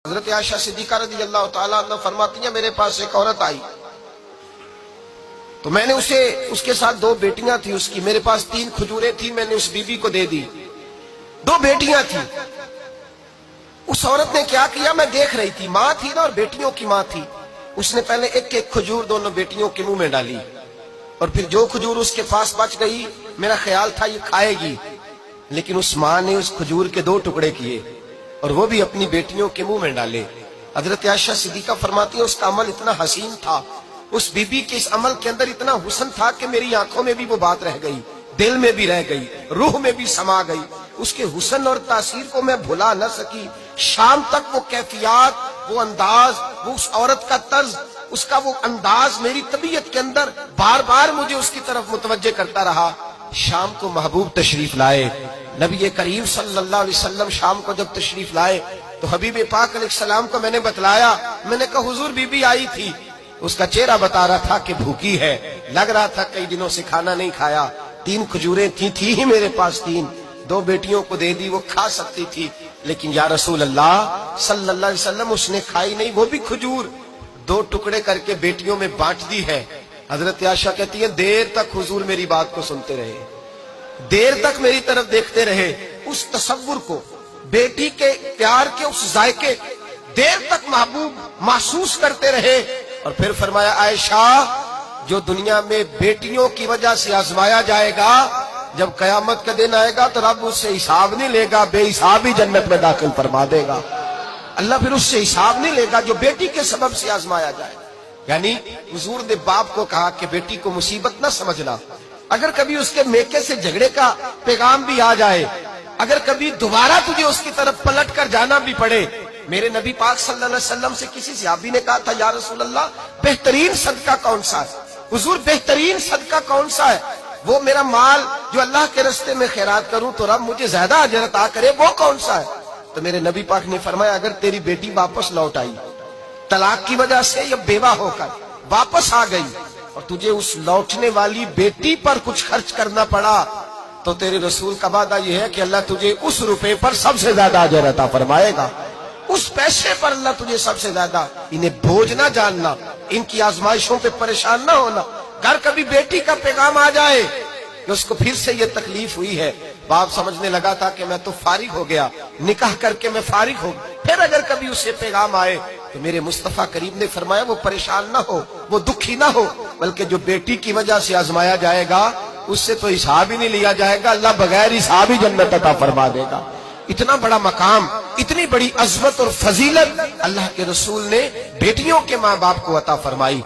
حضرت عائشہ صدیقہ رضی اللہ تعالیٰ عنہ فرماتی ہیں میرے پاس ایک عورت آئی تو میں نے اس کے ساتھ 2 بیٹیاں تھی اس کی، میرے پاس 3 کھجوریں تھی، میں نے اس بی بی کو دے دی، 2 بیٹیاں تھی۔ اس عورت نے کیا کیا، میں دیکھ رہی تھی، ماں تھی نا اور بیٹیوں کی ماں تھی، اس نے پہلے ایک ایک کھجور دونوں بیٹیوں کے منہ میں ڈالی اور پھر جو کھجور اس کے پاس بچ گئی میرا خیال تھا یہ کھائے گی، لیکن اس ماں نے اس کھجور کے 2 ٹکڑے کیے اور وہ بھی اپنی بیٹیوں کے منہ میں ڈالے۔ حضرت عائشہ صدیقہ فرماتی ہیں اس کا عمل اتنا حسین تھا، اس بی بی کے اس عمل کے اندر اتنا حسن تھا کہ میری آنکھوں میں بھی وہ بات رہ گئی، دل میں بھی رہ گئی، روح میں بھی سما گئی، اس کے حسن اور تاثیر کو میں بھلا نہ سکی۔ شام تک وہ کیفیات، وہ انداز، وہ اس عورت کا طرز، اس کا وہ انداز میری طبیعت کے اندر بار بار مجھے اس کی طرف متوجہ کرتا رہا۔ شام کو محبوب تشریف لائے، نبی کریم صلی اللہ علیہ وسلم شام کو جب تشریف لائے تو حبیب پاک علیہ السلام کو میں نے بتلایا، میں نے کہا حضور بی بی آئی تھی، اس کا چہرہ بتا رہا تھا کہ بھوکی ہے، لگ رہا تھا کئی دنوں سے کھانا نہیں کھایا، 3 کھجوریں تھی ہی میرے پاس 3، 2 بیٹیوں کو دے دی، وہ کھا سکتی تھی، لیکن یا رسول اللہ صلی اللہ علیہ وسلم اس نے کھائی نہیں، وہ بھی کھجور 2 ٹکڑے کر کے بیٹیوں میں بانٹ دی ہے۔ حضرت عائشہ کہتی ہے دیر تک حضور میری بات کو سنتے رہے، دیر تک میری طرف دیکھتے رہے، اس تصور کو، بیٹی کے پیار کے اس ذائقے دیر تک محبوب محسوس کرتے رہے، اور پھر فرمایا عائشہ جو دنیا میں بیٹیوں کی وجہ سے آزمایا جائے گا، جب قیامت کا دن آئے گا تو رب اس سے حساب نہیں لے گا، بے حساب ہی جنت میں داخل فرما دے گا۔ اللہ پھر اس سے حساب نہیں لے گا جو بیٹی کے سبب سے آزمایا جائے۔ یعنی حضور نے باپ کو کہا کہ بیٹی کو مصیبت نہ سمجھنا، اگر کبھی اس کے میکے سے جھگڑے کا پیغام بھی آ جائے، اگر کبھی دوبارہ تجھے اس کی طرف پلٹ کر جانا بھی پڑے، میرے نبی پاک صلی اللہ علیہ وسلم سے کسی صحابی نے کہا تھا یا رسول اللہ بہترین صدقہ کون سا ہے؟ حضور بہترین صدقہ کون سا ہے؟ وہ میرا مال جو اللہ کے راستے میں خیرات کروں تو رب مجھے زیادہ اجر عطا کرے، وہ کون سا ہے؟ تو میرے نبی پاک نے فرمایا اگر تیری بیٹی واپس لوٹ آئی طلاق کی وجہ سے یا بیوہ ہو کر واپس آ گئی اور تجھے اس لوٹنے والی بیٹی پر کچھ خرچ کرنا پڑا تو تیرے رسول کا وعدہ یہ ہے کہ اللہ تجھے اس روپے پر سب سے زیادہ اجر عطا فرمائے گا، اس پیسے پر اللہ تجھے سب سے زیادہ۔ انہیں بوجھ نہ جاننا، ان کی آزمائشوں پہ پریشان نہ ہونا۔ گھر کبھی بیٹی کا پیغام آ جائے کہ اس کو پھر سے یہ تکلیف ہوئی ہے، باپ سمجھنے لگا تھا کہ میں تو فارغ ہو گیا، نکاح کر کے میں فارغ ہوں، پھر اگر کبھی اسے پیغام آئے تو میرے مصطفیٰ کریم نے فرمایا وہ پریشان نہ ہو، وہ دکھی نہ ہو، بلکہ جو بیٹی کی وجہ سے آزمایا جائے گا اس سے تو حساب ہی نہیں لیا جائے گا، اللہ بغیر حساب ہی جنت عطا فرما دے گا۔ اتنا بڑا مقام، اتنی بڑی عظمت اور فضیلت اللہ کے رسول نے بیٹیوں کے ماں باپ کو عطا فرمائی۔